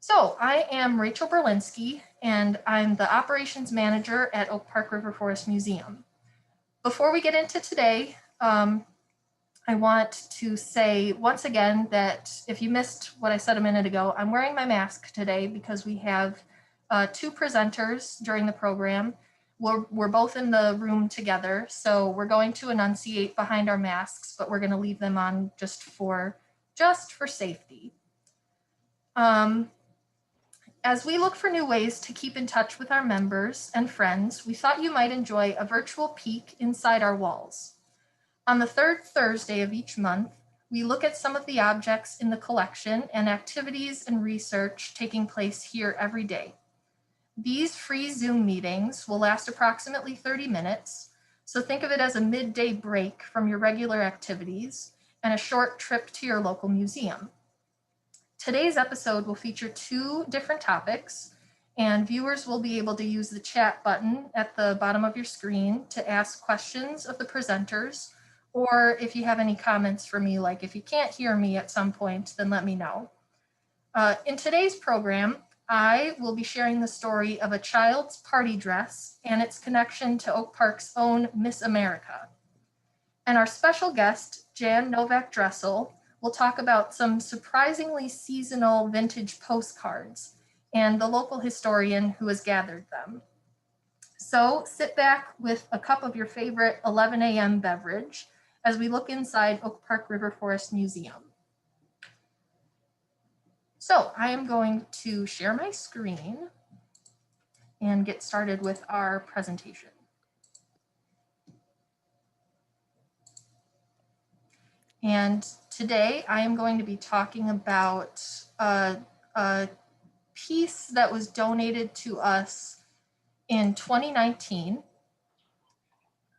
So I am Rachel Berlinski, and I'm the operations manager at Oak Park River Forest Museum. Before we get into today, I want to say once again that if you missed what I said a minute ago, I'm wearing my mask today because we have two presenters during the program. We're both in the room together, so we're going to enunciate behind our masks, but we're going to leave them on just for safety. As we look for new ways to keep in touch with our members and friends, we thought you might enjoy a virtual peek inside our walls. On the third Thursday of each month, we look at some of the objects in the collection and activities and research taking place here every day. These free Zoom meetings will last approximately 30 minutes, so think of it as a midday break from your regular activities and a short trip to your local museum. Today's episode will feature two different topics, and viewers will be able to use the chat button at the bottom of your screen to ask questions of the presenters, or if you have any comments for me, like if you can't hear me at some point, then let me know. In today's program, I will be sharing the story of a child's party dress and its connection to Oak Park's own Miss America. And our special guest, Jan Novak Dressel, we'll talk about some surprisingly seasonal vintage postcards and the local historian who has gathered them. So sit back with a cup of your favorite 11 a.m. beverage as we look inside Oak Park River Forest Museum. So I am going to share my screen and get started with our presentation. And today I am going to be talking about a piece that was donated to us in 2019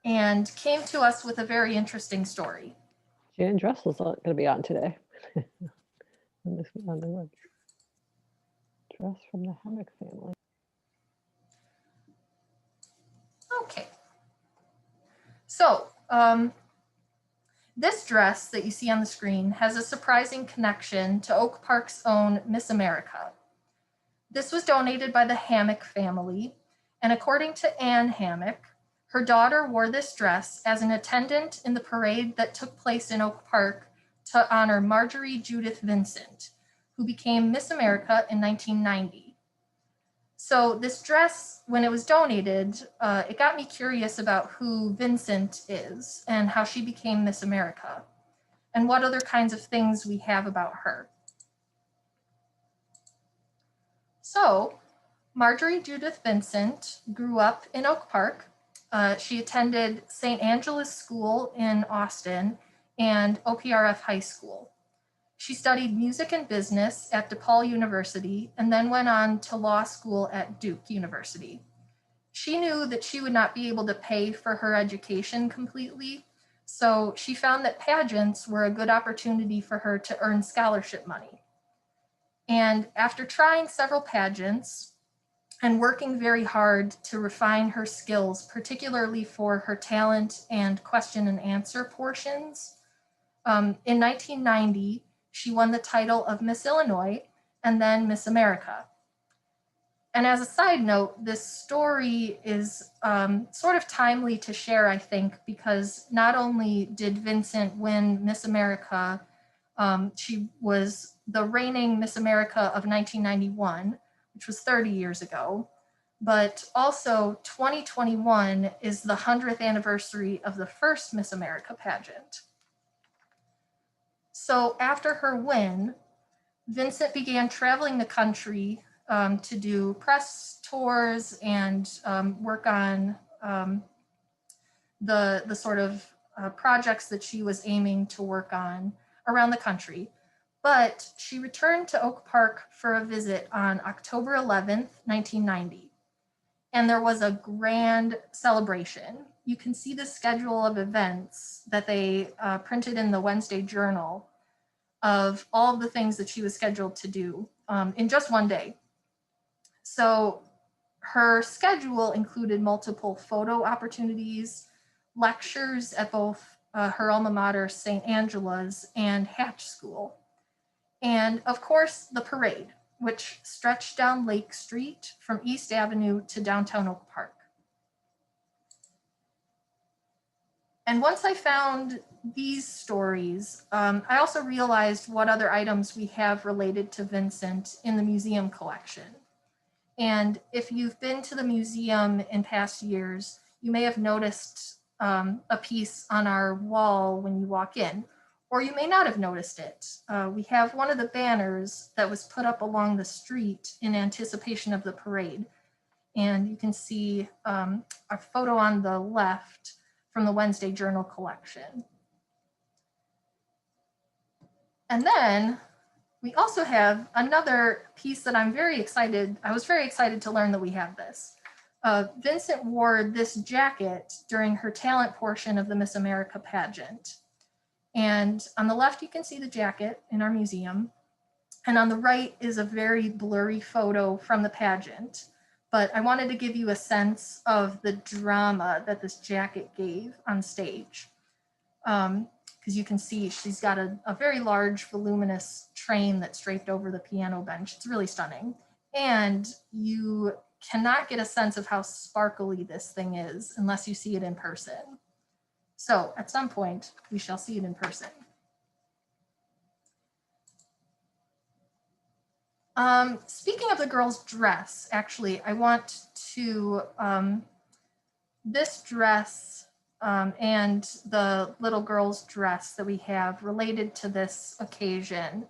and came to us with a very interesting story. Jan Dressel's going to be on today. on the web. Dress from the Hammock family. Okay. So, this dress that you see on the screen has a surprising connection to Oak Park's own Miss America. This was donated by the Hammock family, and according to Anne Hammock, her daughter wore this dress as an attendant in the parade that took place in Oak Park to honor Marjorie Judith Vincent, who became Miss America in 1990. So this dress, when it was donated, it got me curious about who Vincent is and how she became Miss America and what other kinds of things we have about her. So Marjorie Judith Vincent grew up in Oak Park. She attended St. Angela's School in Austin and OPRF High School. She studied music and business at DePaul University and then went on to law school at Duke University. She knew that she would not be able to pay for her education completely, so she found that pageants were a good opportunity for her to earn scholarship money. And after trying several pageants and working very hard to refine her skills, particularly for her talent and question and answer portions, in 1990, she won the title of Miss Illinois and then Miss America. And as a side note, this story is sort of timely to share, I think, because not only did Vincent win Miss America, she was the reigning Miss America of 1991, which was 30 years ago, but also 2021 is the 100th anniversary of the first Miss America pageant. So after her win, Vincent began traveling the country to do press tours and work on the sort of projects that she was aiming to work on around the country. But she returned to Oak Park for a visit on October 11th, 1990. And there was a grand celebration. You can see the schedule of events that they printed in the Wednesday Journal of all of the things that she was scheduled to do in just one day. So her schedule included multiple photo opportunities, lectures at both her alma mater, St. Angela's, and Hatch School. And of course, the parade. which stretched down Lake Street from East Avenue to downtown Oak Park. And once I found these stories, I also realized what other items we have related to Vincent in the museum collection. And if you've been to the museum in past years, you may have noticed a piece on our wall when you walk in, or you may not have noticed it. We have one of the banners that was put up along the street in anticipation of the parade. And you can see a photo on the left from the Wednesday Journal collection. And then we also have another piece that I was very excited to learn that we have this. Vincent wore this jacket during her talent portion of the Miss America pageant. And on the left, you can see the jacket in our museum. And on the right is a very blurry photo from the pageant. But I wanted to give you a sense of the drama that this jacket gave on stage. Because you can see she's got a very large, voluminous train that's draped over the piano bench. It's really stunning. And you cannot get a sense of how sparkly this thing is unless you see it in person. So at some point, we shall see it in person. Speaking of the girl's dress, actually, I want to, this dress and the little girl's dress that we have related to this occasion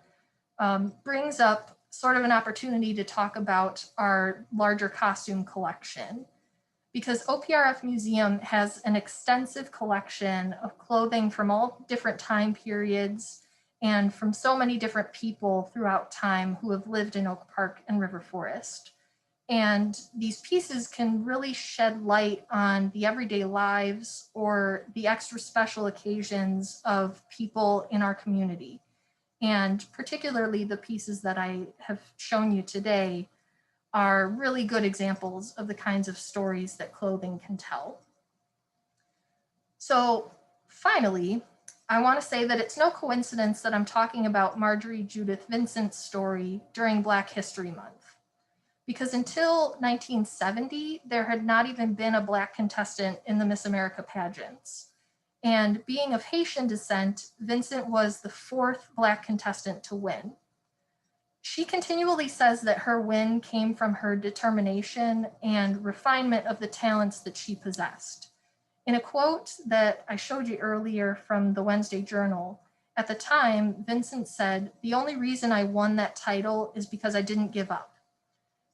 brings up sort of an opportunity to talk about our larger costume collection. Because OPRF Museum has an extensive collection of clothing from all different time periods and from so many different people throughout time who have lived in Oak Park and River Forest. And these pieces can really shed light on the everyday lives or the extra special occasions of people in our community. And particularly the pieces that I have shown you today are really good examples of the kinds of stories that clothing can tell. So finally, I want to say that it's no coincidence that I'm talking about Marjorie Judith Vincent's story during Black History Month. Because until 1970, there had not even been a Black contestant in the Miss America pageants. And being of Haitian descent, Vincent was the 4th Black contestant to win. She continually says that her win came from her determination and refinement of the talents that she possessed. In a quote that I showed you earlier from the Wednesday Journal, at the time, Vincent said, "The only reason I won that title is because I didn't give up."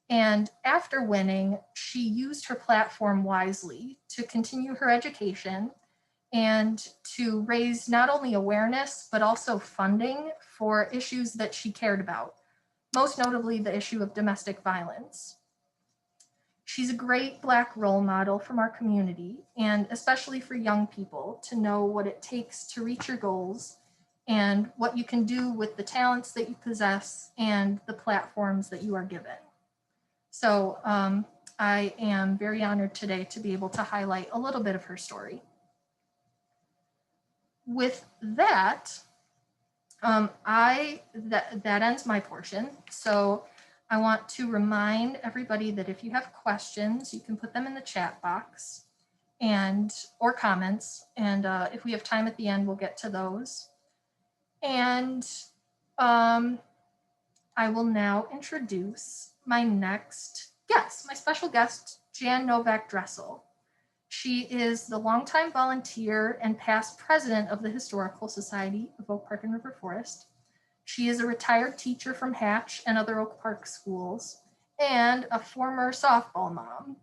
And after winning, she used her platform wisely to continue her education and to raise not only awareness, but also funding for issues that she cared about, most notably the issue of domestic violence. She's a great Black role model from our community, and especially for young people to know what it takes to reach your goals and what you can do with the talents that you possess and the platforms that you are given. So I am very honored today to be able to highlight a little bit of her story. With that, that ends my portion. So I want to remind everybody that if you have questions, you can put them in the chat box or comments. And if we have time at the end, we'll get to those. And I will now introduce my next guest, my special guest, Jan Novak Dressel. She is the longtime volunteer and past president of the Historical Society of Oak Park and River Forest. She is a retired teacher from Hatch and other Oak Park schools and a former softball mom.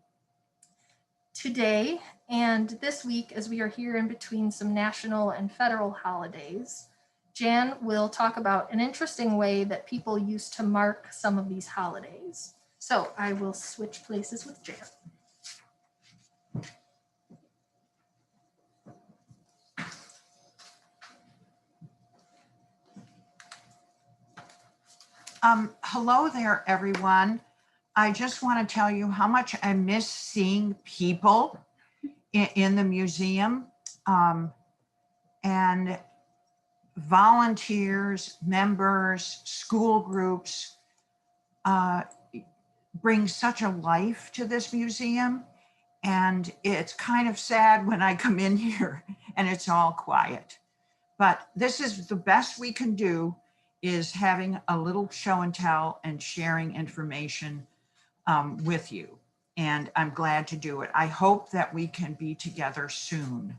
Today and this week, as we are here in between some national and federal holidays, Jan will talk about an interesting way that people used to mark some of these holidays. So I will switch places with Jan. Hello there, everyone. I just want to tell you how much I miss seeing people in the museum and volunteers, members, school groups. brings such a life to this museum. And it's kind of sad when I come in here and it's all quiet. But this is the best we can do, is having a little show and tell and sharing information with you. And I'm glad to do it. I hope that we can be together soon.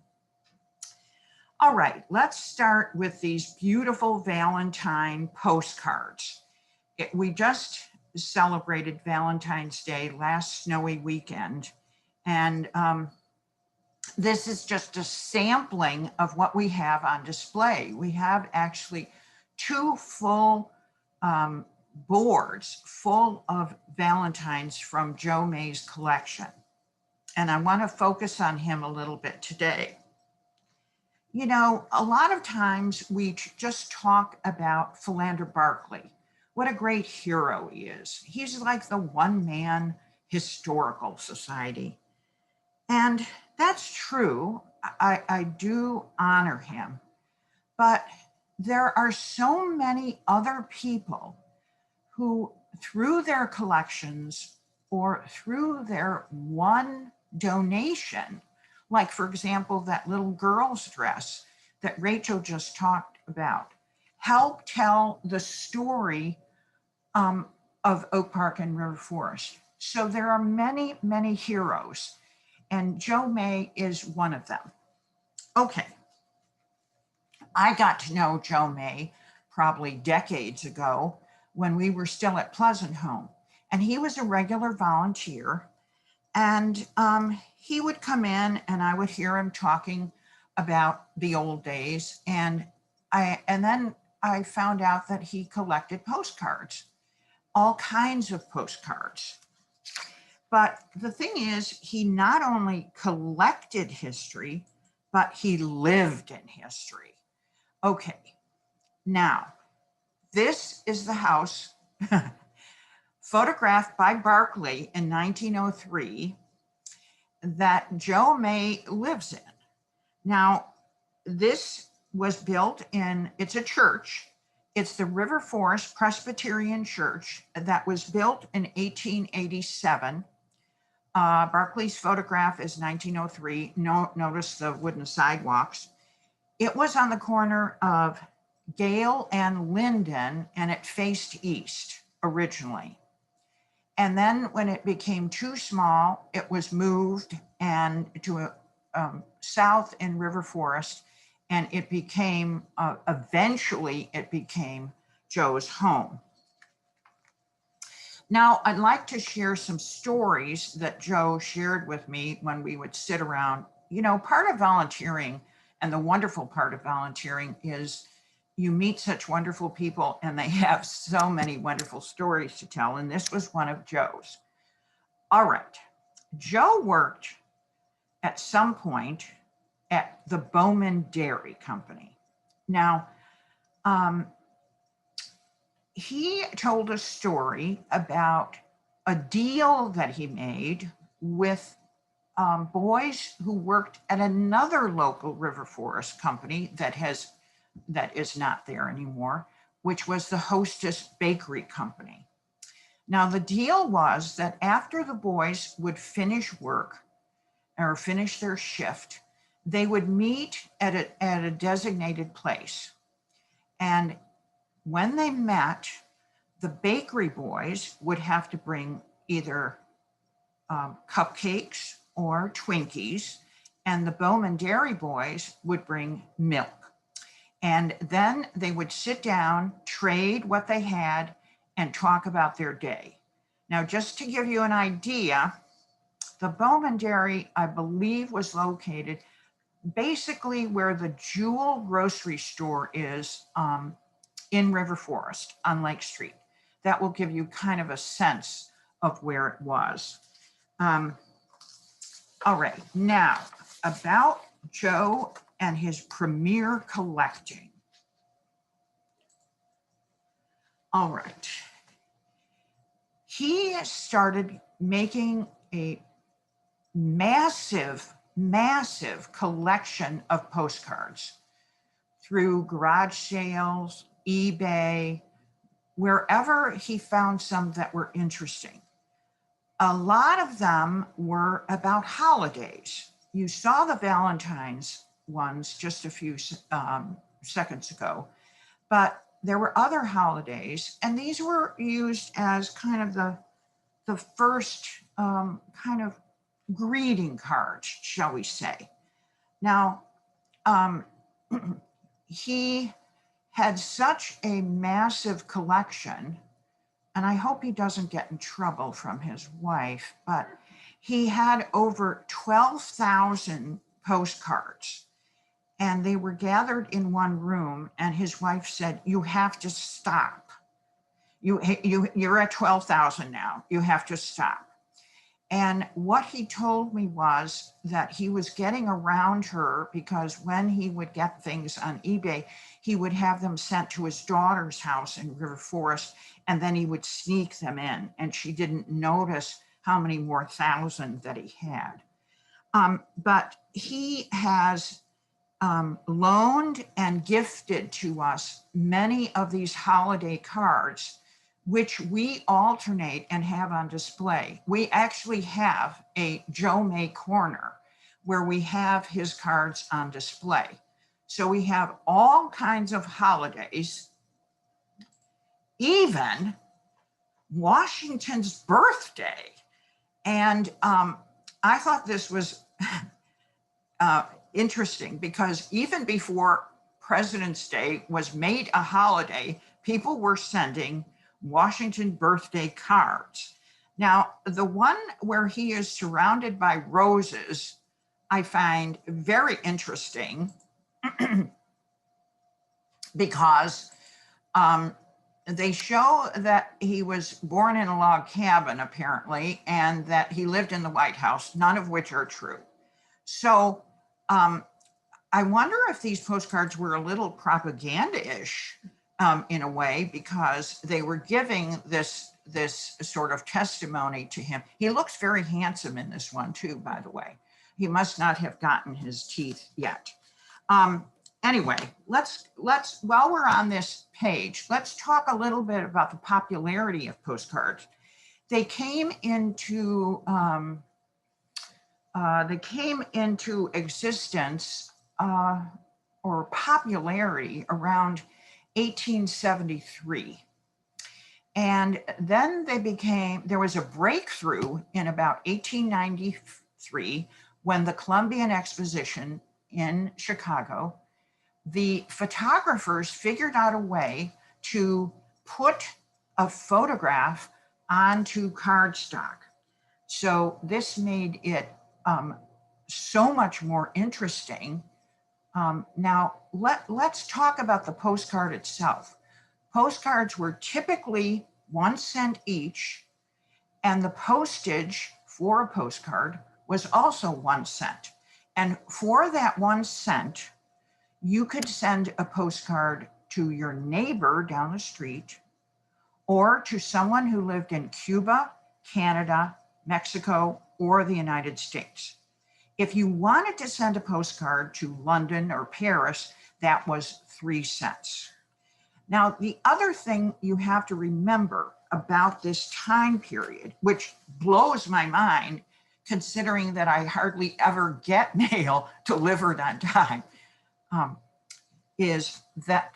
All right, let's start with these beautiful Valentine postcards. We just celebrated Valentine's Day last snowy weekend. And this is just a sampling of what we have on display. We have actually 2 full boards full of Valentines from Joe May's collection. And I want to focus on him a little bit today. You know, a lot of times we just talk about Philander Barclay. What a great hero he is. He's like the one-man historical society. And that's true. I do honor him. But there are so many other people who, through their collections or through their one donation, like, for example, that little girl's dress that Rachel just talked about, help tell the story of Oak Park and River Forest. So there are many, many heroes, and Joe May is one of them. Okay. I got to know Joe May probably decades ago when we were still at Pleasant Home, and he was a regular volunteer. And he would come in and I would hear him talking about the old days. And then I found out that he collected postcards, all kinds of postcards. But the thing is, he not only collected history, but he lived in history. Okay, now this is the house photographed by Barclay in 1903 that Joe May lives in. Now, this was built in, it's a church. It's the River Forest Presbyterian Church that was built in 1887. Barclay's photograph is 1903. Notice the wooden sidewalks. It was on the corner of Gale and Linden, and it faced east originally. And then when it became too small, it was moved and to south in River Forest, and it became, eventually it became Joe's home. Now, I'd like to share some stories that Joe shared with me when we would sit around. You know, part of volunteering, and the wonderful part of volunteering, is you meet such wonderful people and they have so many wonderful stories to tell. And this was one of Joe's. All right. Joe worked at some point at the Bowman Dairy Company. Now, he told a story about a deal that he made with boys who worked at another local River Forest company that is not there anymore, which was the Hostess Bakery Company. Now, the deal was that after the boys would finish work or finish their shift, they would meet at a designated place. And when they met, the bakery boys would have to bring either cupcakes or Twinkies, and the Bowman Dairy boys would bring milk. And then they would sit down, trade what they had, and talk about their day. Now, just to give you an idea, the Bowman Dairy, I believe, was located basically where the Jewel grocery store is in River Forest on Lake Street. That will give you kind of a sense of where it was. All right, now about Joe and his premier collecting. All right. He started making a massive collection of postcards through garage sales, eBay, wherever he found some that were interesting. A lot of them were about holidays. You saw the Valentine's ones just a few seconds ago, but there were other holidays, and these were used as kind of the first kind of greeting cards, shall we say. Now, he had such a massive collection, and I hope he doesn't get in trouble from his wife, but he had over 12,000 postcards, and they were gathered in one room, and his wife said, "You have to stop. You're at 12,000 now. You have to stop." And what he told me was that he was getting around her because when he would get things on eBay, he would have them sent to his daughter's house in River Forest, and then he would sneak them in, and she didn't notice how many more thousand that he had. But he has loaned and gifted to us many of these holiday cards, which we alternate and have on display. We actually have a Joe May corner where we have his cards on display. So we have all kinds of holidays, even Washington's birthday. And I thought this was interesting because even before President's Day was made a holiday, people were sending Washington birthday cards. Now, the one where he is surrounded by roses, I find very interesting because they show that he was born in a log cabin, apparently, and that he lived in the White House, none of which are true. So I wonder if these postcards were a little propaganda-ish in a way, because they were giving this sort of testimony to him. He looks very handsome in this one too, by the way. He must not have gotten his teeth yet. Anyway, let's while we're on this page, let's talk a little bit about the popularity of postcards. They came into existence or popularity around 1873. And then there was a breakthrough in about 1893 when the Columbian Exposition in Chicago, the photographers figured out a way to put a photograph onto cardstock. So this made it so much more interesting. Now, let's talk about the postcard itself. Postcards were typically 1 cent each, and the postage for a postcard was also 1 cent. And for that 1 cent, you could send a postcard to your neighbor down the street or to someone who lived in Cuba, Canada, Mexico, or the United States. If you wanted to send a postcard to London or Paris, that was 3 cents. Now, the other thing you have to remember about this time period, which blows my mind, considering that I hardly ever get mail delivered on time, is that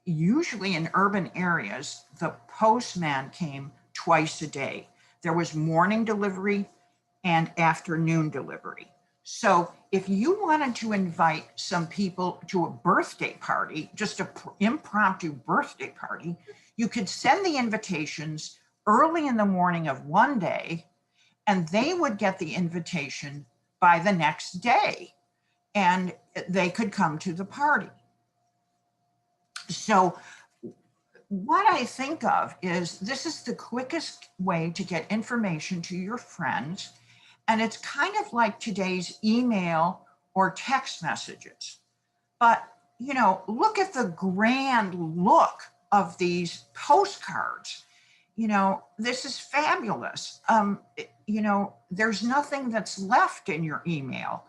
usually in urban areas, the postman came twice a day. There was morning delivery and afternoon delivery. So if you wanted to invite some people to a birthday party, just an impromptu birthday party, you could send the invitations early in the morning of one day, and they would get the invitation by the next day, and they could come to the party. So what I think of is this is the quickest way to get information to your friends. And it's kind of like today's email or text messages. But, you know, look at the grand look of these postcards. You know, this is fabulous. You know, there's nothing that's left in your email.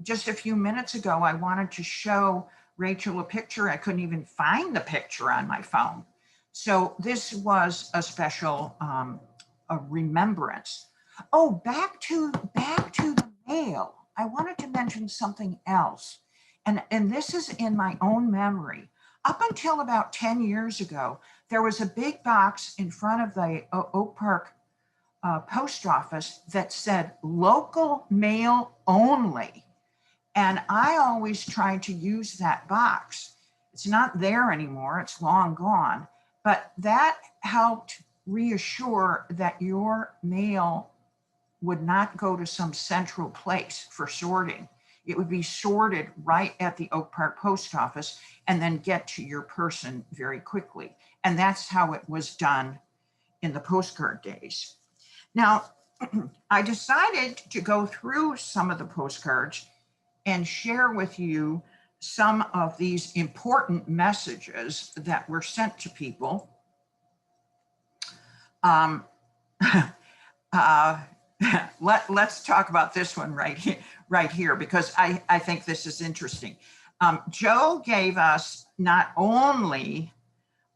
Just a few minutes ago, I wanted to show Rachel a picture. I couldn't even find the picture on my phone. So this was a special a remembrance. Oh, back to the mail. I wanted to mention something else. And this is in my own memory. Up until about 10 years ago, there was a big box in front of the Oak Park post office that said local mail only. And I always tried to use that box. It's not there anymore, it's long gone, but that helped reassure that your mail would not go to some central place for sorting. It would be sorted right at the Oak Park post office and then get to your person very quickly. And that's how it was done in the postcard days. Now, I decided to go through some of the postcards and share with you some of these important messages that were sent to people. Let's talk about this one right here, because I think this is interesting. Joe gave us not only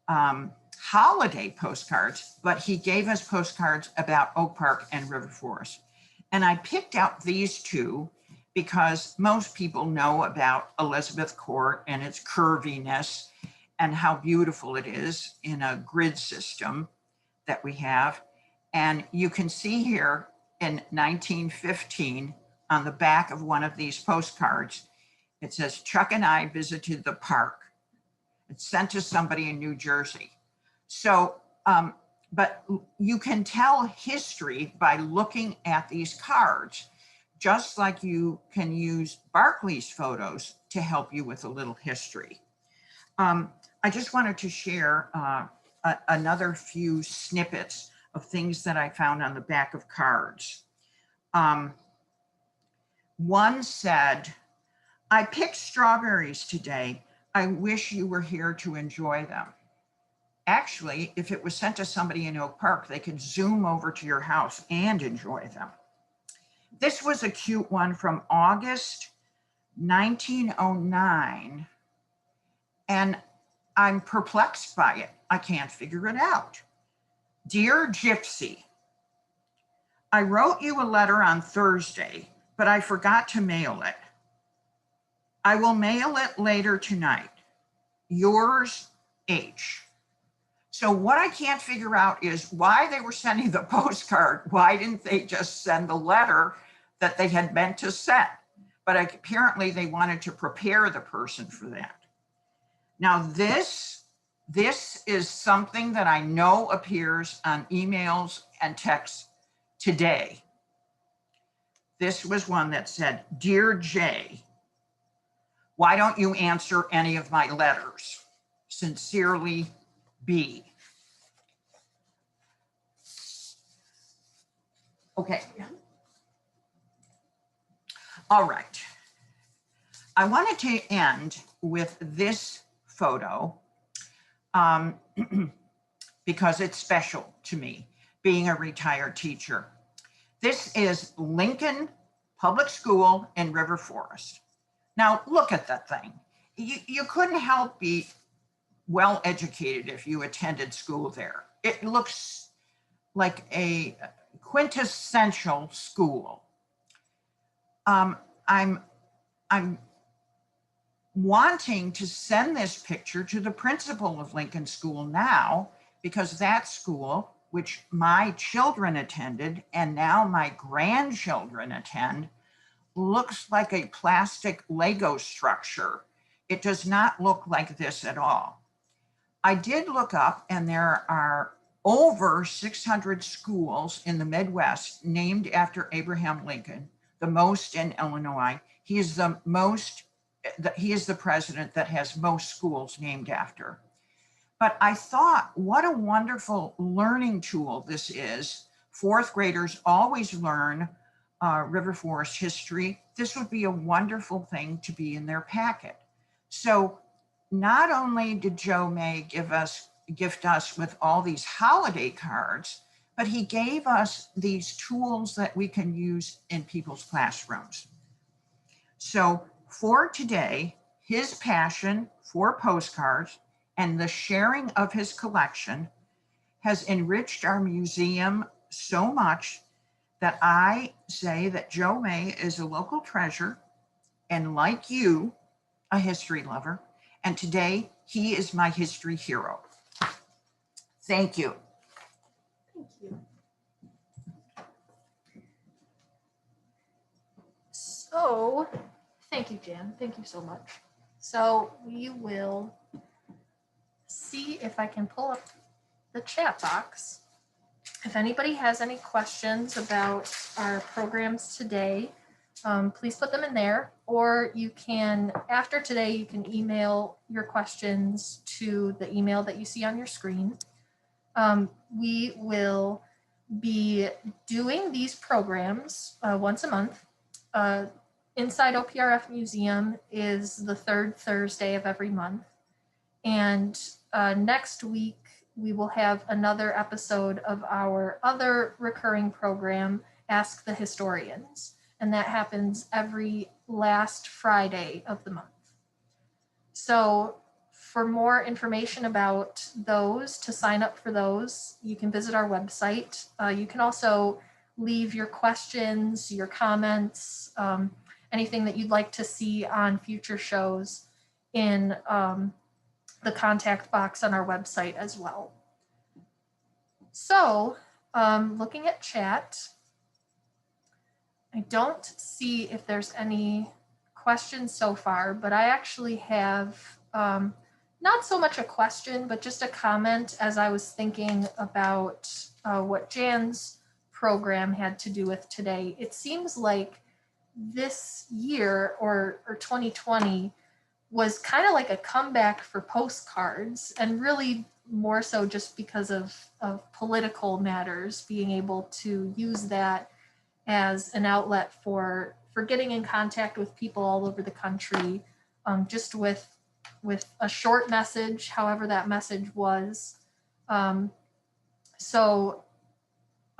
holiday postcards, but he gave us postcards about Oak Park and River Forest. And I picked out these two because most people know about Elizabeth Court and its curviness and how beautiful it is in a grid system that we have. And you can see here in 1915 on the back of one of these postcards, it says, Chuck and I visited the park. It's sent to somebody in New Jersey. So, but you can tell history by looking at these cards, just like you can use Barclay's photos to help you with a little history. I just wanted to share another few snippets of things that I found on the back of cards. One said, I picked strawberries today. I wish you were here to enjoy them. Actually, if it was sent to somebody in Oak Park, they could zoom over to your house and enjoy them. This was a cute one from August 1909, and I'm perplexed by it. I can't figure it out. Dear Gypsy, I wrote you a letter on Thursday, but I forgot to mail it. I will mail it later tonight. Yours, H. So what I can't figure out is why they were sending the postcard. Why didn't they just send the letter that they had meant to send? But apparently they wanted to prepare the person for that. Now this is something that I know appears on emails and texts today. This was one that said, Dear Jay, why don't you answer any of my letters? Sincerely, B. Okay. All right. I wanted to end with this photo because it's special to me, being a retired teacher. This is Lincoln Public School in River Forest. Now, look at that thing. You couldn't help be well educated if you attended school there. It looks like a quintessential school. I'm wanting to send this picture to the principal of Lincoln School now, because that school, which my children attended and now my grandchildren attend, looks like a plastic Lego structure. It does not look like this at all. I did look up, and there are over 600 schools in the Midwest named after Abraham Lincoln, the most in Illinois. He is the president that has most schools named after. But I thought, what a wonderful learning tool this is. Fourth graders always learn River Forest history. This would be a wonderful thing to be in their packet. So not only did Joe May gift us with all these holiday cards, but he gave us these tools that we can use in people's classrooms. So for today, his passion for postcards and the sharing of his collection has enriched our museum so much that I say that Joe May is a local treasure and, like you, a history lover. And today he is my history hero. Thank you. Thank you. So, thank you, Jan. Thank you so much. So we will see if I can pull up the chat box. If anybody has any questions about our programs today, please put them in there, or you can, after today, you can email your questions to the email that you see on your screen. We will be doing these programs once a month. Inside OPRF Museum is the third Thursday of every month. And next week, we will have another episode of our other recurring program, Ask the Historians. And that happens every last Friday of the month. So for more information about those, to sign up for those, you can visit our website. You can also leave your questions, your comments, anything that you'd like to see on future shows in the contact box on our website as well. So, looking at chat, I don't see if there's any questions so far, but I actually have not so much a question, but just a comment as I was thinking about what Jan's program had to do with today. It seems like this year or 2020 was kind of like a comeback for postcards, and really more so just because of political matters, being able to use that as an outlet for getting in contact with people all over the country, just with a short message, however that message was. So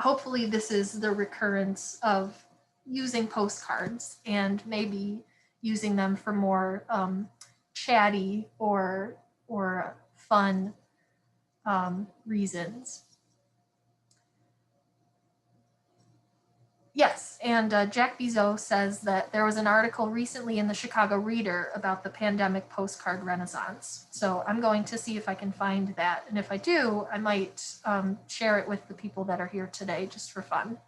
hopefully this is the recurrence of using postcards and maybe using them for more chatty or fun reasons. Yes, and Jack Bizot says that there was an article recently in the Chicago Reader about the pandemic postcard renaissance. So I'm going to see if I can find that. And if I do, I might share it with the people that are here today just for fun.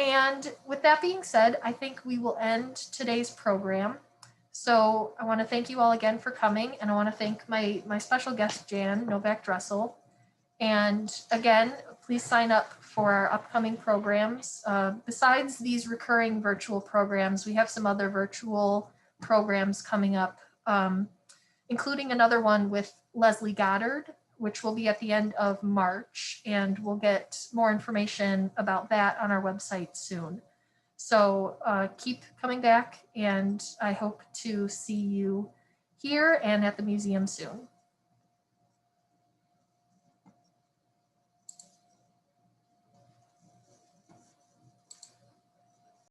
And with that being said, I think we will end today's program. So I want to thank you all again for coming, and I want to thank my special guest, Jan Novak Dressel. And again, please sign up for our upcoming programs. Besides these recurring virtual programs, we have some other virtual programs coming up, including another one with Leslie Goddard, which will be at the end of March, and we'll get more information about that on our website soon. So keep coming back, and I hope to see you here and at the museum soon.